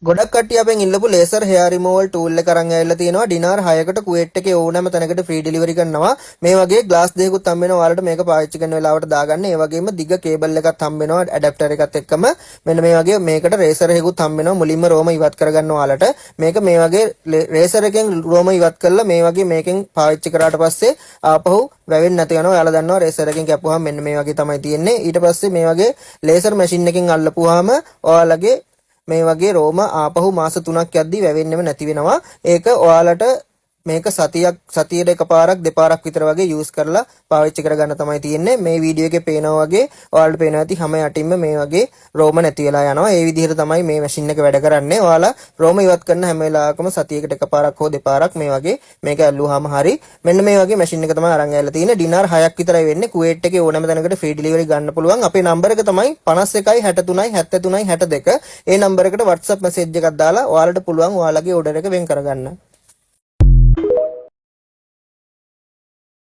ගොඩක් කට්ටිය අපෙන් ඉල්ලපු ලේසර් හෙයාර් රිමූවල් ටූල් එක අරන් ඇවිල්ලා තියෙනවා. ඩිනාර් 6කට කුවේට් එකේ ඕනෑම තැනකට ෆ්‍රී ඩෙලිවරි කරනවා. මේ වගේ ග්ලාස් දෙකකුත් හම්බ වෙනවා. ඔයාලට මේක පාවිච්චි කරන වෙලාවට දාගන්න. ඒ වගේම දිග කේබල් එකක් හම්බ වෙනවා ඇඩැප්ටර් එකත් එක්කම. මෙන්න මේ වගේ මේකට රේසර් එකකුත් හම්බ වෙනවා. මුලින්ම රෝම ඉවත් කරගන්න ඔයාලට. මේක මේ වගේ රේසර් එකෙන් රෝම ඉවත් කරලා මේ වගේ මේකෙන් පාවිච්චි කරාට පස්සේ ආපහු වැවෙන්නේ නැති වෙනවා. ඔයාලා දන්නවා රේසර් එකෙන් කැපුවාම මෙන්න මේ වගේ තමයි තියෙන්නේ. ඊට පස්සේ මේ වගේ ලේසර් මැෂින් එකෙන් අල්ලපුවාම ඔයාලගේ මේ වගේ රෝම ආපහු මාස 3ක් යද්දි වැවෙන්නෙම නැති වෙනවා. ඒක ඔයාලට මේක සතියට එකපාරක් දෙපාරක් විතර වගේ යූස් කරලා පාවිච්චි කරගන්න තමයි තියෙන්නේ. මේ වීඩියෝ එකේ පේනවා වගේ ඔයාලට පේනවා ඇති හැම යටින්ම මේ වගේ රෝම නැති වෙලා යනවා. ඒ විදිහට තමයි මේ මැෂින් එක වැඩ කරන්නේ. ඔයාලා රෝම ඉවත් කරන හැම වෙලාවකම සතියකට එකපාරක් හෝ දෙපාරක් මේ වගේ මේක ඇල්ලුවාම හරි මෙන්න මේ වගේ මැෂින් එක තමයි අරන් ඇවිල්ලා තියෙන්නේ. ඩිනාර් 6ක් විතරයි වෙන්නේ. කුවේට් එකේ ඕනෑම තැනකට ෆ්‍රී ඩෙලිවරි ගන්න පුළුවන්. අපේ නම්බර එක තමයි 51 63 73 62. ඒ නම්බර එකට WhatsApp මැසේජ් එකක් දාලා ඔයාලට පුළුවන් ඔයාලගේ ඕඩර් එක වෙන් කරගන්න.